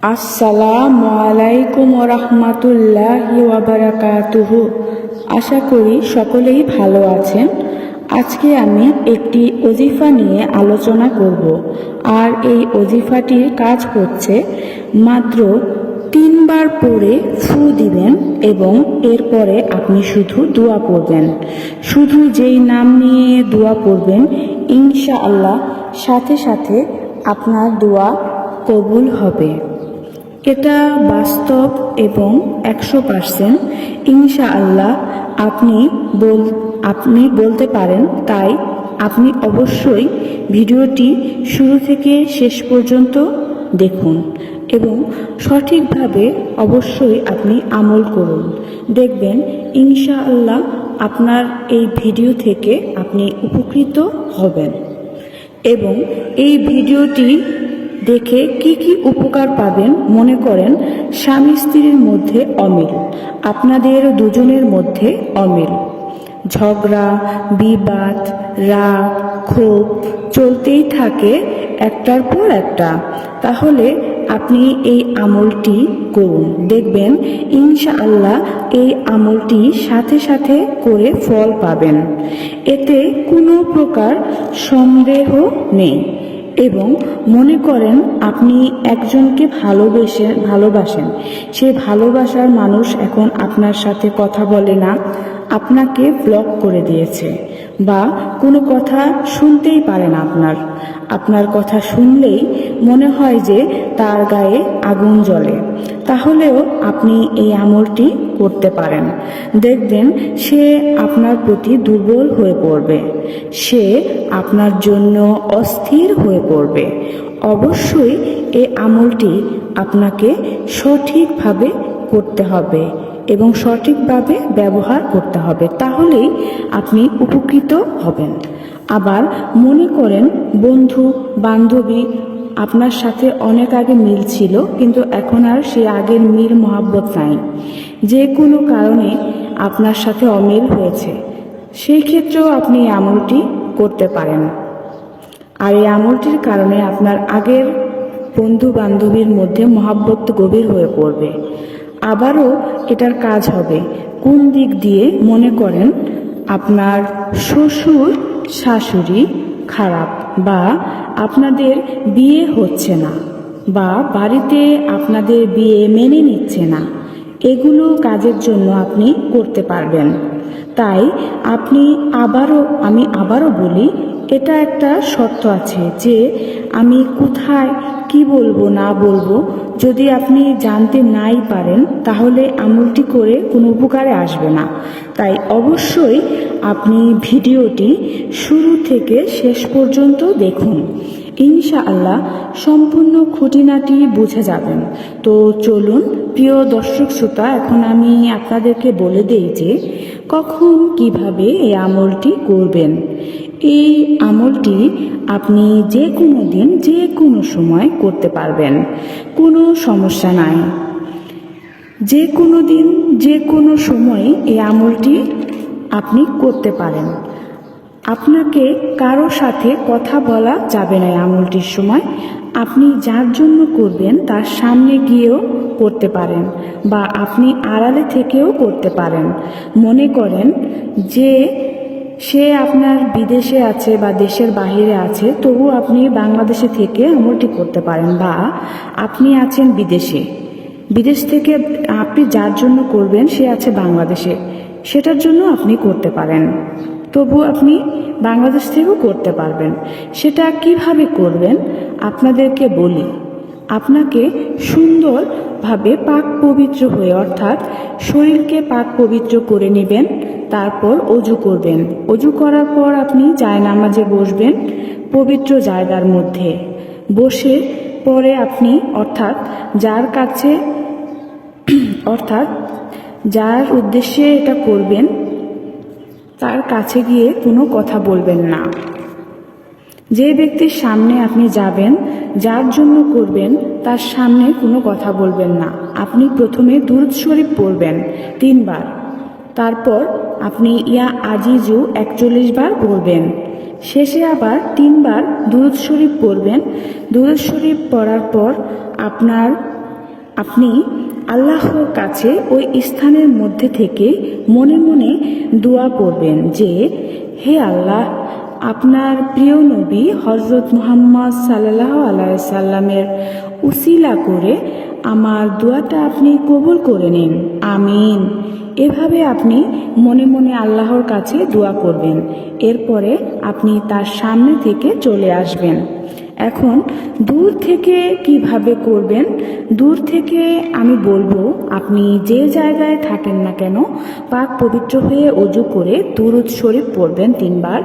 আসসালামু আলাইকুম রাহমাতুল্লাহি ওয়া বারাকাতুহু। আশা করি সকলেই ভালো আছেন। আজকে আমি একটি ওজিফা নিয়ে আলোচনা করব। আর এই ওজিফাটির কাজ হচ্ছে মাত্র 3 বার পরে ফু দিবেন এবং এরপরে আপনি শুধু দোয়া পড়বেন। শুধু যেই নাম নিয়ে দোয়া পড়বেন, ইনশাআল্লাহ সাথে সাথে আপনার দোয়া কবুল হবে। এটা বাস্তব এবং 100% ইনশাআল্লাহ আপনি বলতে পারেন। তাই আপনি অবশ্যই ভিডিওটি শুরু থেকে শেষ পর্যন্ত দেখুন এবং সঠিকভাবে অবশ্যই আপনি আমল করুন। দেখবেন ইনশাআল্লাহ আপনার এই ভিডিও থেকে আপনি উপকৃত হবেন। এবং এই ভিডিওটি দেখে কি কি উপকার পাবেন, মনে করেন স্বামী স্ত্রীর মধ্যে অমিল, আপনাদের দুজনের মধ্যে অমিল, ঝগড়া বিবাদ রাগ ক্ষোভ চলতেই থাকে একটার পর একটা, তাহলে আপনি এই আমলটি করুন। দেখবেন ইনশাআল্লাহ এই আমলটি সাথে সাথে করে ফল পাবেন। এতে কোনো প্রকার সন্দেহ নেই। এবং মনে করেন আপনি একজনকে ভালোবাসেন, সে ভালোবাসার মানুষ এখন আপনার সাথে কথা বলে না, আপনাকে ব্লক করে দিয়েছে বা কোনো কথা শুনতেই পারে না। আপনার কথা শুনলেই মনে হয় যে তার গায়ে আগুন জ্বলে, তাহলেও আপনি এই আমলটি করতে পারেন। দেখবেন সে আপনার প্রতি দুর্বল হয়ে পড়বে, সে আপনার জন্য অস্থির হয়ে পড়বে। অবশ্যই এই আমলটি আপনাকে সঠিকভাবে করতে হবে এবং সঠিকভাবে ব্যবহার করতে হবে, তাহলেই আপনি উপকৃত হবেন। আবার মনে করেন বন্ধু বান্ধবী আপনার সাথে অনেক আগে মিল ছিল, কিন্তু এখন আর সে আগের মিল মহাব্বত নাই, যে কোনো কারণে আপনার সাথে অমিল হয়েছে, সেই ক্ষেত্রেও আপনি এই আমলটি করতে পারেন। আর এই আমলটির কারণে আপনার আগের বন্ধু বান্ধবীর মধ্যে মহাব্বত গভীর হয়ে পড়বে। আবারও এটার কাজ হবে কোন দিক দিয়ে, মনে করেন আপনার শ্বশুর শাশুড়ি খারাপ, বা আপনাদের বিয়ে হচ্ছে না, বা বাড়িতে আপনাদের বিয়ে মেনে নিচ্ছে না, এগুলো কাজের জন্য আপনি করতে পারবেন। তাই আমি আবারও বলি, এটা একটা শর্ত আছে যে আমি কোথায় কি বলবো না বলবো, যদি আপনি জানতে নাই পারেন তাহলে আমলটি করে কোনো উপকারে আসবে না। তাই অবশ্যই আপনি ভিডিওটি শুরু থেকে শেষ পর্যন্ত দেখুন, ইনশাআল্লাহ সম্পূর্ণ খুঁটিনাটি বুঝে যাবেন। তো চলুন প্রিয় দর্শক শ্রোতা, এখন আমি আপনাদেরকে বলে দেই যে কখন কিভাবে এই আমলটি করবেন। এই আমলটি আপনি যে কোনো দিন যে কোনো সময় করতে পারবেন, কোনো সমস্যা নাই। যে কোনো দিন যে কোনো সময় এই আমলটি আপনি করতে পারেন। আপনাকে কারো সাথে কথা বলা যাবে না এই আমলটির সময়। আপনি যার জন্য করবেন তার সামনে গিয়েও করতে পারেন, বা আপনি আড়ালে থেকেও করতে পারেন। মনে করেন যে সে আপনার বিদেশে আছে বা দেশের বাহিরে আছে, তবু আপনি বাংলাদেশে থেকে আমলটি করতে পারেন। বা আপনি আছেন বিদেশ থেকে আপনি যার জন্য করবেন সে আছে বাংলাদেশে, সেটার জন্য আপনি করতে পারেন, তবু আপনি বাংলাদেশ থেকেও করতে পারবেন। সেটা কিভাবে করবেন আপনাদেরকে বলি। আপনাকে সুন্দরভাবে পাক পবিত্র হয়ে, অর্থাৎ শরীরকে পাক পবিত্র করে নেবেন, তারপর অজু করবেন। অজু করার পর আপনি জায়নামাজে বসবেন, পবিত্র জায়গার মধ্যে বসে পরে আপনি যার উদ্দেশ্যে এটা করবেন তার কাছে গিয়ে কোনো কথা বলবেন না। যে ব্যক্তির সামনে আপনি যাবেন, যার জন্য করবেন, তার সামনে কোনো কথা বলবেন না। আপনি প্রথমে দুরূদ শরীফ পড়বেন 3 বার, তারপর আপনি ইয়া আজিজু 41 বার পড়বেন, শেষে আবার 3 বার দুরূদ শরীফ পড়বেন। দুরূদ শরীফ পড়ার পর আপনার আপনি আল্লাহর কাছে ওই স্থানের মধ্যে থেকে মনে মনে দোয়া করবেন যে, হে আল্লাহ, আপনার প্রিয় নবী হযরত মুহাম্মদ সাল্লাল্লাহু আলাইহি সাল্লামের উসিলা করে আমার দোয়াটা আপনি কবুল করে নিন, আমিন। এভাবে আপনি মনে মনে আল্লাহর কাছে দোয়া করবেন। এরপরে আপনি তার সামনে থেকে চলে আসবেন। এখন দূর থেকে কিভাবে করবেন? দূর থেকে আমি বলবো, আপনি যে জায়গায় থাকেন না কেন পাক পবিত্র হয়ে ওযু করে দুরূদ শরীফ পড়বেন 3 বার,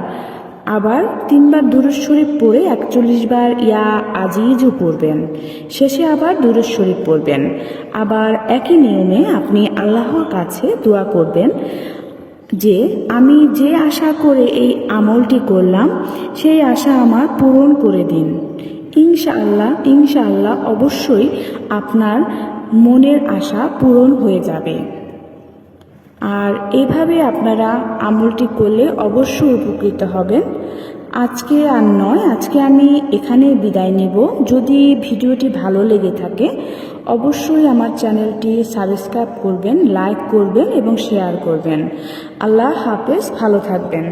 আবার 3 বার দুরূদ শরীফ পড়ে 41 বার ইয়া আজিজও পড়বেন, শেষে আবার দুরূদ শরীফ পড়বেন। আবার একই নিয়মে আপনি আল্লাহর কাছে দোয়া করবেন যে, আমি যে আশা করে এই আমলটি করলাম সেই আশা আমার পূরণ করে দিন। ইনশাআল্লাহ ইনশাআল্লাহ অবশ্যই আপনার মনের আশা পূরণ হয়ে যাবে। আর এভাবে আপনারা আমলটি করলে অবশ্যই উপকৃত হবেন। আজকে আর নয়, আজকে আমি এখানে বিদায় নেব। যদি ভিডিওটি ভালো লেগে থাকে অবশ্যই আমার চ্যানেলটি সাবস্ক্রাইব করবেন, লাইক করবেন এবং শেয়ার করবেন। আল্লাহ হাফেজ, ভালো থাকবেন।